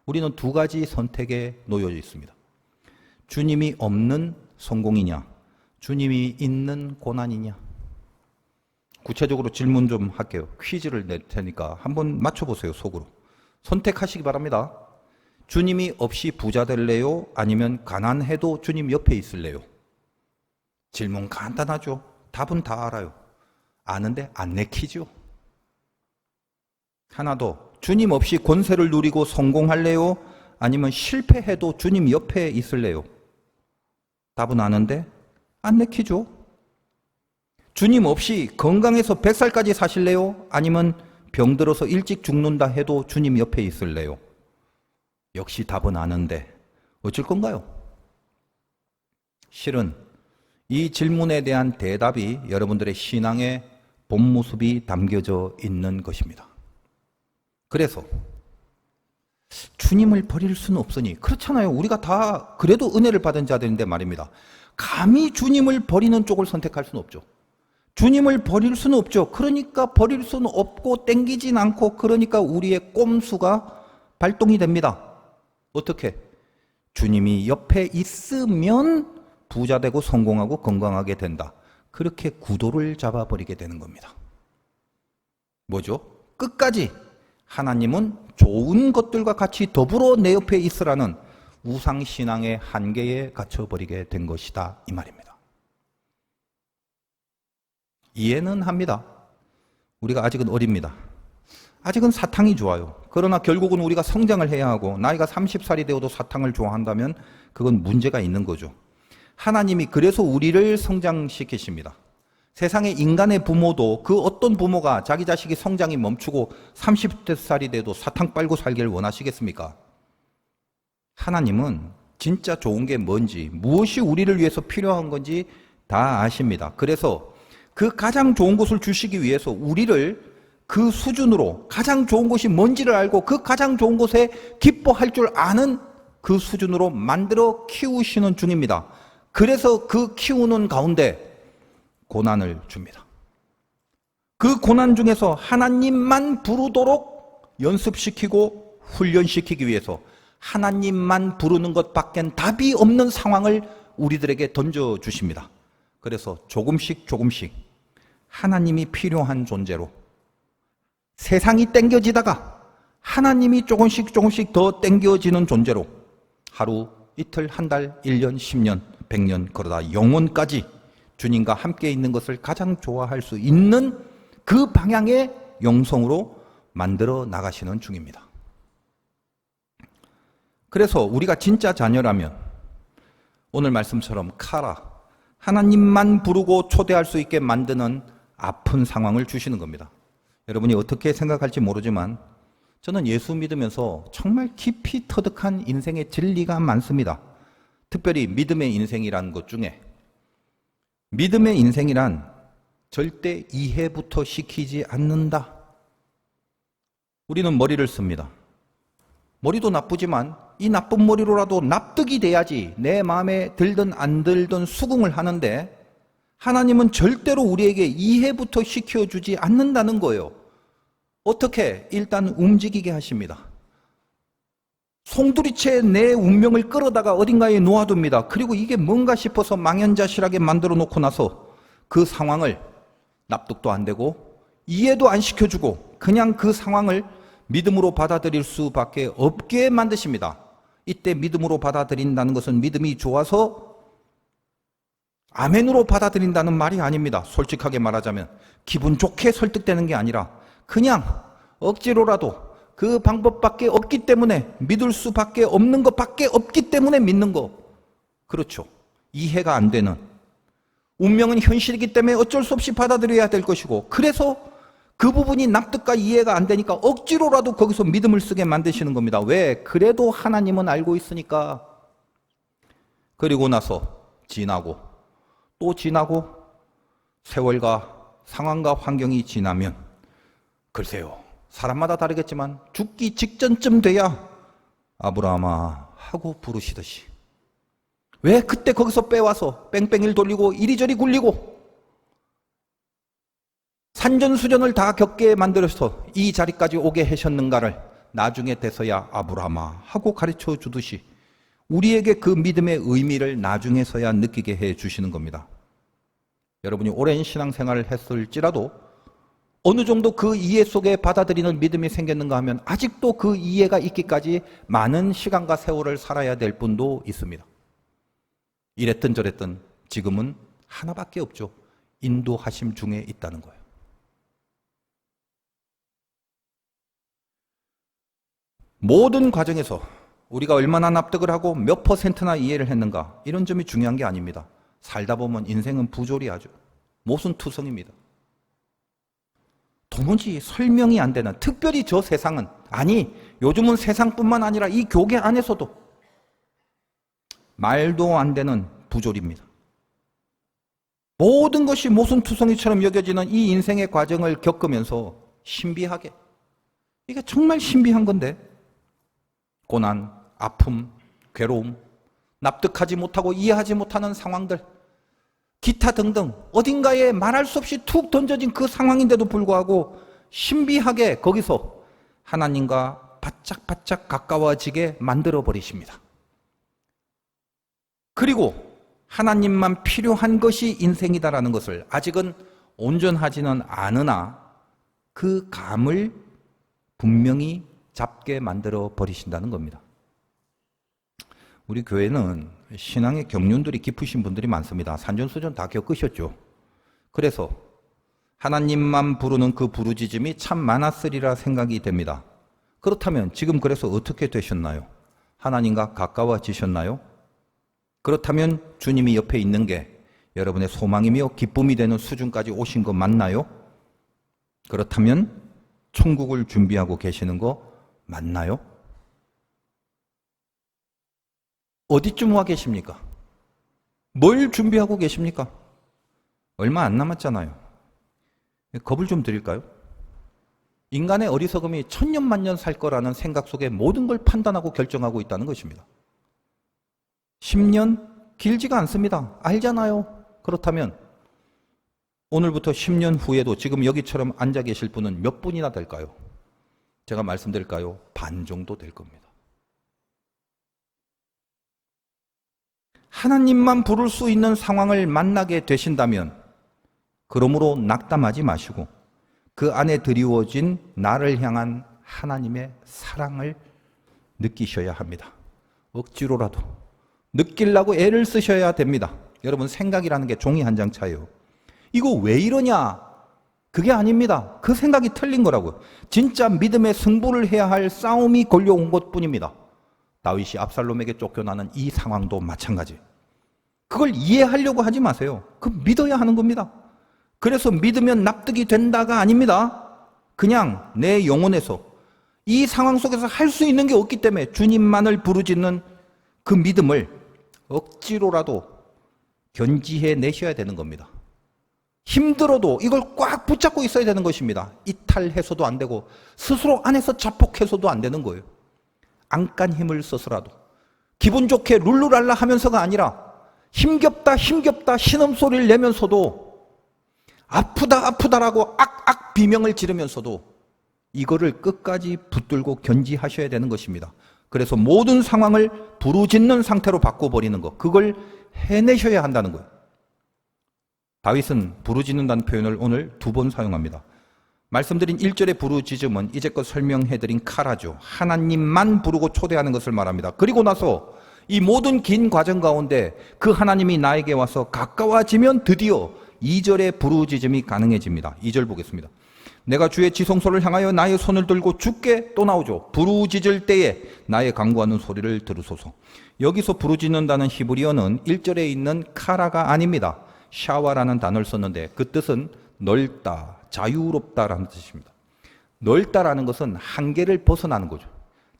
우리는 두 가지 선택에 놓여 있습니다. 주님이 없는 성공이냐, 주님이 있는 고난이냐. 구체적으로 질문 좀 할게요. 퀴즈를 낼 테니까 한번 맞춰보세요, 속으로. 선택하시기 바랍니다. 주님이 없이 부자 될래요? 아니면 가난해도 주님 옆에 있을래요? 질문 간단하죠? 답은 다 알아요. 아는데 안 내키죠? 하나 더. 주님 없이 권세를 누리고 성공할래요? 아니면 실패해도 주님 옆에 있을래요? 답은 아는데 안 내키죠? 주님 없이 건강해서 100살까지 사실래요? 아니면 병들어서 일찍 죽는다 해도 주님 옆에 있을래요? 역시 답은 아는데 어쩔 건가요? 실은 이 질문에 대한 대답이 여러분들의 신앙의 본 모습이 담겨져 있는 것입니다. 그래서 주님을 버릴 수는 없으니, 그렇잖아요. 우리가 다 그래도 은혜를 받은 자들인데 말입니다. 감히 주님을 버리는 쪽을 선택할 수는 없죠. 주님을 버릴 수는 없죠. 그러니까 버릴 수는 없고 땡기진 않고, 그러니까 우리의 꼼수가 발동이 됩니다. 어떻게? 주님이 옆에 있으면 부자 되고 성공하고 건강하게 된다. 그렇게 구도를 잡아버리게 되는 겁니다. 뭐죠? 끝까지 하나님은 좋은 것들과 같이 더불어 내 옆에 있으라는 우상신앙의 한계에 갇혀버리게 된 것이다, 이 말입니다. 이해는 합니다. 우리가 아직은 어립니다. 아직은 사탕이 좋아요. 그러나 결국은 우리가 성장을 해야 하고, 나이가 30살이 되어도 사탕을 좋아한다면 그건 문제가 있는 거죠. 하나님이 그래서 우리를 성장시키십니다. 세상의 인간의 부모도, 그 어떤 부모가 자기 자식이 성장이 멈추고 30살이 돼도 사탕 빨고 살기를 원하시겠습니까? 하나님은 진짜 좋은 게 뭔지, 무엇이 우리를 위해서 필요한 건지 다 아십니다. 그래서 그 가장 좋은 것을 주시기 위해서 우리를 그 수준으로, 가장 좋은 것이 뭔지를 알고 그 가장 좋은 것에 기뻐할 줄 아는 그 수준으로 만들어 키우시는 중입니다. 그래서 그 키우는 가운데 고난을 줍니다. 그 고난 중에서 하나님만 부르도록 연습시키고 훈련시키기 위해서 하나님만 부르는 것밖엔 답이 없는 상황을 우리들에게 던져주십니다. 그래서 조금씩 조금씩 하나님이 필요한 존재로, 세상이 땡겨지다가 하나님이 조금씩 조금씩 더 땡겨지는 존재로, 하루, 이틀, 한 달, 1년, 10년, 100년, 그러다 영원까지 주님과 함께 있는 것을 가장 좋아할 수 있는 그 방향의 영성으로 만들어 나가시는 중입니다. 그래서 우리가 진짜 자녀라면 오늘 말씀처럼 카라, 하나님만 부르고 초대할 수 있게 만드는 아픈 상황을 주시는 겁니다. 여러분이 어떻게 생각할지 모르지만 저는 예수 믿으면서 정말 깊이 터득한 인생의 진리가 많습니다. 특별히 믿음의 인생이라는 것 중에, 믿음의 인생이란 절대 이해부터 시키지 않는다. 우리는 머리를 씁니다. 머리도 나쁘지만 이 나쁜 머리로라도 납득이 돼야지 내 마음에 들든 안 들든 수긍을 하는데, 하나님은 절대로 우리에게 이해부터 시켜주지 않는다는 거예요. 어떻게? 일단 움직이게 하십니다. 송두리째 내 운명을 끌어다가 어딘가에 놓아둡니다. 그리고 이게 뭔가 싶어서 망연자실하게 만들어 놓고 나서 그 상황을 납득도 안 되고 이해도 안 시켜주고 그냥 그 상황을 믿음으로 받아들일 수밖에 없게 만드십니다. 이때 믿음으로 받아들인다는 것은 믿음이 좋아서 아멘으로 받아들인다는 말이 아닙니다. 솔직하게 말하자면 기분 좋게 설득되는 게 아니라 그냥 억지로라도 그 방법밖에 없기 때문에, 믿을 수밖에 없는 것밖에 없기 때문에 믿는 거. 그렇죠. 이해가 안 되는, 운명은 현실이기 때문에 어쩔 수 없이 받아들여야 될 것이고, 그래서 그 부분이 납득과 이해가 안 되니까 억지로라도 거기서 믿음을 쓰게 만드시는 겁니다. 왜? 그래도 하나님은 알고 있으니까. 그리고 나서 지나고 또 지나고 세월과 상황과 환경이 지나면, 글쎄요, 사람마다 다르겠지만 죽기 직전쯤 돼야 아브라함아 하고 부르시듯이, 왜 그때 거기서 빼와서 뺑뺑이를 돌리고 이리저리 굴리고 산전수전을 다 겪게 만들어서 이 자리까지 오게 하셨는가를 나중에 돼서야 아브라함아 하고 가르쳐 주듯이 우리에게 그 믿음의 의미를 나중에서야 느끼게 해 주시는 겁니다. 여러분이 오랜 신앙생활을 했을지라도 어느 정도 그 이해 속에 받아들이는 믿음이 생겼는가 하면 아직도 그 이해가 있기까지 많은 시간과 세월을 살아야 될 분도 있습니다. 이랬든 저랬든 지금은 하나밖에 없죠. 인도하심 중에 있다는 거예요. 모든 과정에서 우리가 얼마나 납득을 하고 몇 퍼센트나 이해를 했는가, 이런 점이 중요한 게 아닙니다. 살다 보면 인생은 부조리하죠. 모순투성입니다. 도무지 설명이 안 되는, 특별히 저 세상은, 아니 요즘은 세상뿐만 아니라 이 교계 안에서도 말도 안 되는 부조리입니다. 모든 것이 모순투성이처럼 여겨지는 이 인생의 과정을 겪으면서 신비하게, 이게 정말 신비한 건데, 고난, 아픔, 괴로움, 납득하지 못하고 이해하지 못하는 상황들, 기타 등등 어딘가에 말할 수 없이 툭 던져진 그 상황인데도 불구하고 신비하게 거기서 하나님과 바짝바짝 가까워지게 만들어 버리십니다. 그리고 하나님만 필요한 것이 인생이다라는 것을 아직은 온전하지는 않으나 그 감을 분명히 잡게 만들어 버리신다는 겁니다. 우리 교회는 신앙의 경륜들이 깊으신 분들이 많습니다. 산전수전 다 겪으셨죠. 그래서 하나님만 부르는 그 부르짖음이 참 많았으리라 생각이 됩니다. 그렇다면 지금 그래서 어떻게 되셨나요? 하나님과 가까워지셨나요? 그렇다면 주님이 옆에 있는 게 여러분의 소망이며 기쁨이 되는 수준까지 오신 거 맞나요? 그렇다면 천국을 준비하고 계시는 거 맞나요? 어디쯤 와 계십니까? 뭘 준비하고 계십니까? 얼마 안 남았잖아요. 겁을 좀 드릴까요? 인간의 어리석음이 천년 만년 살 거라는 생각 속에 모든 걸 판단하고 결정하고 있다는 것입니다. 10년 길지가 않습니다. 알잖아요. 그렇다면 오늘부터 10년 후에도 지금 여기처럼 앉아 계실 분은 몇 분이나 될까요? 제가 말씀드릴까요? 반 정도 될 겁니다. 하나님만 부를 수 있는 상황을 만나게 되신다면 그러므로 낙담하지 마시고 그 안에 드리워진 나를 향한 하나님의 사랑을 느끼셔야 합니다. 억지로라도 느끼려고 애를 쓰셔야 됩니다. 여러분, 생각이라는 게 종이 한 장 차예요. 이거 왜 이러냐? 그게 아닙니다. 그 생각이 틀린 거라고요. 진짜 믿음의 승부를 해야 할 싸움이 걸려온 것뿐입니다. 다윗이 압살롬에게 쫓겨나는 이 상황도 마찬가지. 그걸 이해하려고 하지 마세요. 그 믿어야 하는 겁니다. 그래서 믿으면 납득이 된다가 아닙니다. 그냥 내 영혼에서 이 상황 속에서 할 수 있는 게 없기 때문에 주님만을 부르짖는 그 믿음을 억지로라도 견지해 내셔야 되는 겁니다. 힘들어도 이걸 꽉 붙잡고 있어야 되는 것입니다. 이탈해서도 안 되고 스스로 안에서 자폭해서도 안 되는 거예요. 안간 힘을 써서라도 기분 좋게 룰루랄라 하면서가 아니라 힘겹다 신음소리를 내면서도 아프다라고 악악 비명을 지르면서도 이거를 끝까지 붙들고 견지하셔야 되는 것입니다. 그래서 모든 상황을 부르짖는 상태로 바꿔버리는 것, 그걸 해내셔야 한다는 거예요. 다윗은 부르짖는다는 표현을 오늘 2번 사용합니다. 말씀드린 1절의 부르짖음은 이제껏 설명해드린 카라죠. 하나님만 부르고 초대하는 것을 말합니다. 그리고 나서 이 모든 긴 과정 가운데 그 하나님이 나에게 와서 가까워지면 드디어 2절의 부르짖음이 가능해집니다. 2절 보겠습니다. 내가 주의 지성소를 향하여 나의 손을 들고 주께, 또 나오죠. 부르짖을 때에 나의 간구하는 소리를 들으소서. 여기서 부르짖는다는 히브리어는 1절에 있는 카라가 아닙니다. 샤와라는 단어를 썼는데 그 뜻은 넓다, 자유롭다라는 뜻입니다. 넓다라는 것은 한계를 벗어나는 거죠.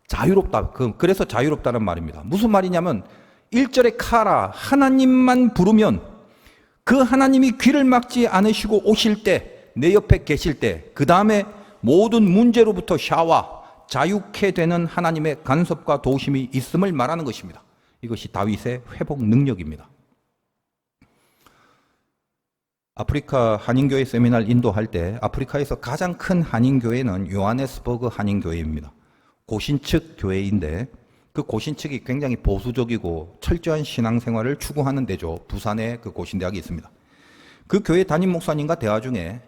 자유롭다. 그래서 자유롭다는 말입니다. 무슨 말이냐면 1절의 카라, 하나님만 부르면 그 하나님이 귀를 막지 않으시고 오실 때, 내 옆에 계실 때, 그 다음에 모든 문제로부터 샤와, 자유케 되는 하나님의 간섭과 도우심이 있음을 말하는 것입니다. 이것이 다윗의 회복 능력입니다. 아프리카 한인교회 세미나를 인도할 때 아프리카에서 가장 큰 한인교회는 요하네스버그 한인교회입니다. 고신측 교회인데 그 고신측이 굉장히 보수적이고 철저한 신앙생활을 추구하는 데죠. 부산에 그 고신대학이 있습니다. 그 교회 담임 목사님과 대화 중에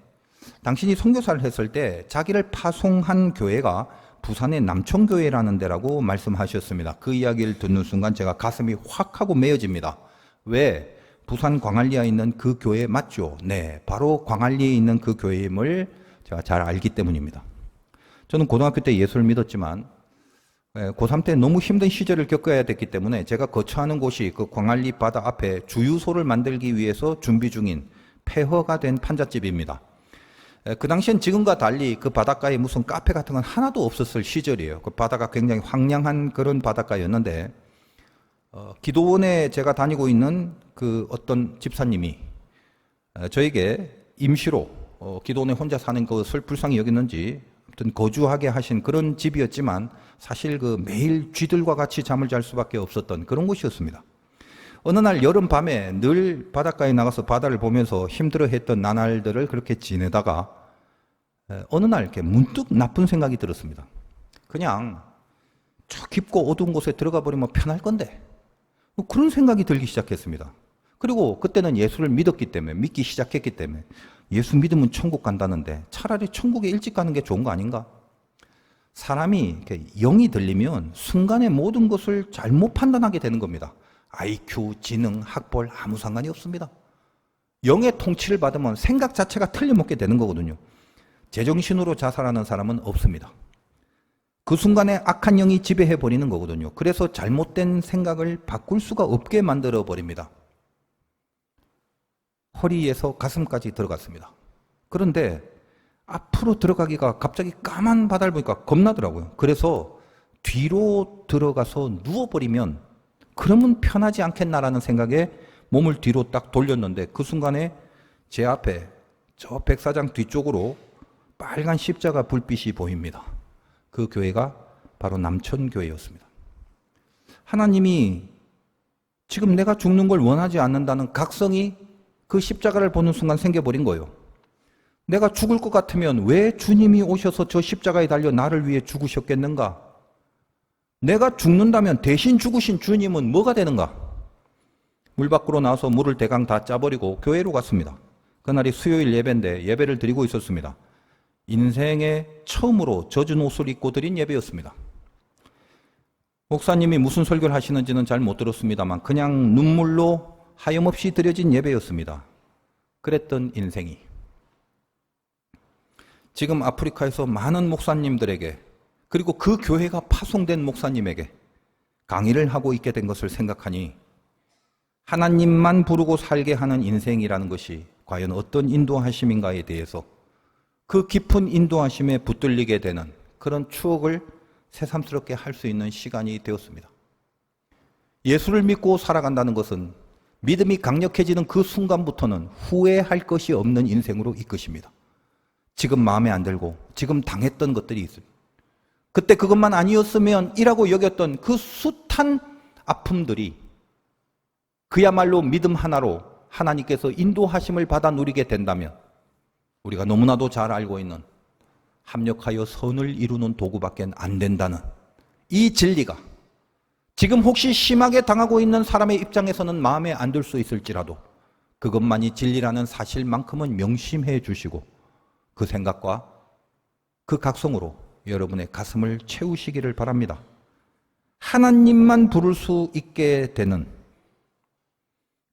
당신이 선교사를 했을 때 자기를 파송한 교회가 부산의 남천교회라는 데라고 말씀하셨습니다. 그 이야기를 듣는 순간 제가 가슴이 확 하고 메어집니다. 왜? 부산 광안리에 있는 그 교회 맞죠? 네, 바로 광안리에 있는 그 교회임을 제가 잘 알기 때문입니다. 저는 고등학교 때 예수를 믿었지만 고3 때 너무 힘든 시절을 겪어야 됐기 때문에 제가 거처하는 곳이 그 광안리 바다 앞에 주유소를 만들기 위해서 준비 중인 폐허가 된 판잣집입니다. 그 당시엔 지금과 달리 그 바닷가에 무슨 카페 같은 건 하나도 없었을 시절이에요. 그 바다가 굉장히 황량한 그런 바닷가였는데 기도원에 제가 다니고 있는 그 어떤 집사님이 저에게 임시로 기도원에 혼자 사는 것을 불쌍히 여겼는지 아무튼 거주하게 하신 그런 집이었지만 사실 그 매일 쥐들과 같이 잠을 잘 수밖에 없었던 그런 곳이었습니다. 어느 날 여름 밤에 늘 바닷가에 나가서 바다를 보면서 힘들어했던 나날들을 그렇게 지내다가 어느 날 이렇게 문득 나쁜 생각이 들었습니다. 그냥 저 깊고 어두운 곳에 들어가 버리면 편할 건데 그런 생각이 들기 시작했습니다. 그리고 그때는 예수를 믿기 시작했기 때문에 예수 믿으면 천국 간다는데 차라리 천국에 일찍 가는 게 좋은 거 아닌가? 사람이 이렇게 영이 들리면 순간에 모든 것을 잘못 판단하게 되는 겁니다. IQ, 지능, 학벌 아무 상관이 없습니다. 영의 통치를 받으면 생각 자체가 틀려먹게 되는 거거든요. 제정신으로 자살하는 사람은 없습니다. 그 순간에 악한 영이 지배해 버리는 거거든요. 그래서 잘못된 생각을 바꿀 수가 없게 만들어 버립니다. 허리에서 가슴까지 들어갔습니다. 그런데 앞으로 들어가기가 갑자기 까만 바다를 보니까 겁나더라고요. 그래서 뒤로 들어가서 누워버리면 그러면 편하지 않겠나라는 생각에 몸을 뒤로 딱 돌렸는데 그 순간에 제 앞에 저 백사장 뒤쪽으로 빨간 십자가 불빛이 보입니다. 그 교회가 바로 남천교회였습니다. 하나님이 지금 내가 죽는 걸 원하지 않는다는 각성이 그 십자가를 보는 순간 생겨버린 거예요. 내가 죽을 것 같으면 왜 주님이 오셔서 저 십자가에 달려 나를 위해 죽으셨겠는가? 내가 죽는다면 대신 죽으신 주님은 뭐가 되는가? 물 밖으로 나와서 물을 대강 다 짜버리고 교회로 갔습니다. 그날이 수요일 예배인데 예배를 드리고 있었습니다. 인생에 처음으로 젖은 옷을 입고 드린 예배였습니다. 목사님이 무슨 설교를 하시는지는 잘 못 들었습니다만 그냥 눈물로 하염없이 드려진 예배였습니다. 그랬던 인생이 지금 아프리카에서 많은 목사님들에게 그리고 그 교회가 파송된 목사님에게 강의를 하고 있게 된 것을 생각하니 하나님만 부르고 살게 하는 인생이라는 것이 과연 어떤 인도하심인가에 대해서 그 깊은 인도하심에 붙들리게 되는 그런 추억을 새삼스럽게 할 수 있는 시간이 되었습니다. 예수를 믿고 살아간다는 것은 믿음이 강력해지는 그 순간부터는 후회할 것이 없는 인생으로 이끄십니다. 지금 마음에 안 들고 지금 당했던 것들이 있습니다. 그때 그것만 아니었으면 이라고 여겼던 그 숱한 아픔들이 그야말로 믿음 하나로 하나님께서 인도하심을 받아 누리게 된다면 우리가 너무나도 잘 알고 있는 합력하여 선을 이루는 도구밖에 안 된다는 이 진리가 지금 혹시 심하게 당하고 있는 사람의 입장에서는 마음에 안 들 수 있을지라도 그것만이 진리라는 사실만큼은 명심해 주시고 그 생각과 그 각성으로 여러분의 가슴을 채우시기를 바랍니다. 하나님만 부를 수 있게 되는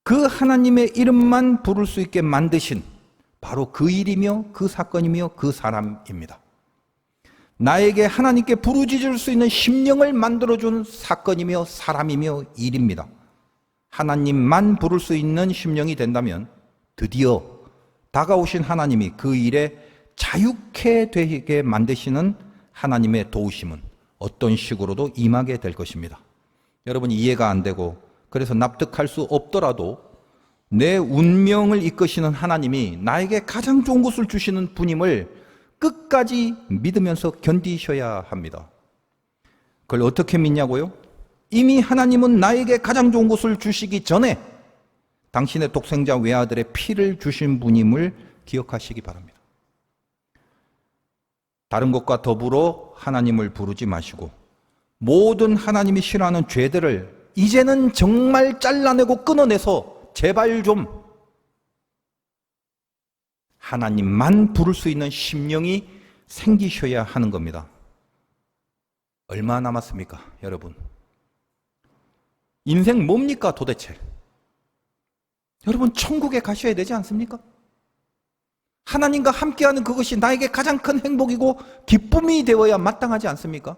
그 하나님의 이름만 부를 수 있게 만드신 바로 그 일이며 그 사건이며 그 사람입니다. 나에게 하나님께 부르짖을 수 있는 심령을 만들어준 사건이며 사람이며 일입니다. 하나님만 부를 수 있는 심령이 된다면 드디어 다가오신 하나님이 그 일에 자유케 되게 만드시는 하나님의 도우심은 어떤 식으로도 임하게 될 것입니다. 여러분 이해가 안 되고 그래서 납득할 수 없더라도 내 운명을 이끄시는 하나님이 나에게 가장 좋은 것을 주시는 분임을 끝까지 믿으면서 견디셔야 합니다. 그걸 어떻게 믿냐고요? 이미 하나님은 나에게 가장 좋은 것을 주시기 전에 당신의 독생자 외아들의 피를 주신 분임을 기억하시기 바랍니다. 다른 것과 더불어 하나님을 부르지 마시고 모든 하나님이 싫어하는 죄들을 이제는 정말 잘라내고 끊어내서 제발 좀 하나님만 부를 수 있는 심령이 생기셔야 하는 겁니다. 얼마 남았습니까, 여러분? 인생 뭡니까 도대체? 여러분 천국에 가셔야 되지 않습니까? 하나님과 함께하는 그것이 나에게 가장 큰 행복이고 기쁨이 되어야 마땅하지 않습니까?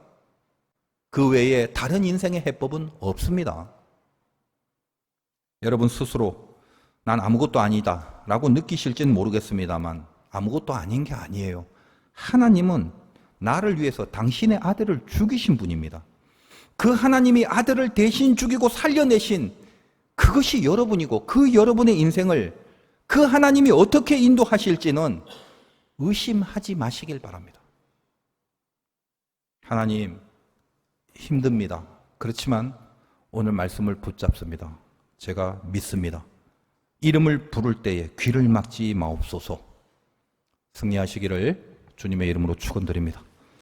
그 외에 다른 인생의 해법은 없습니다. 여러분 스스로 난 아무것도 아니다 라고 느끼실지는 모르겠습니다만 아무것도 아닌 게 아니에요. 하나님은 나를 위해서 당신의 아들을 죽이신 분입니다. 그 하나님이 아들을 대신 죽이고 살려내신 그것이 여러분이고 그 여러분의 인생을 그 하나님이 어떻게 인도하실지는 의심하지 마시길 바랍니다. 하나님, 힘듭니다. 그렇지만 오늘 말씀을 붙잡습니다. 제가 믿습니다. 이름을 부를 때에 귀를 막지 마옵소서. 승리하시기를 주님의 이름으로 축원드립니다.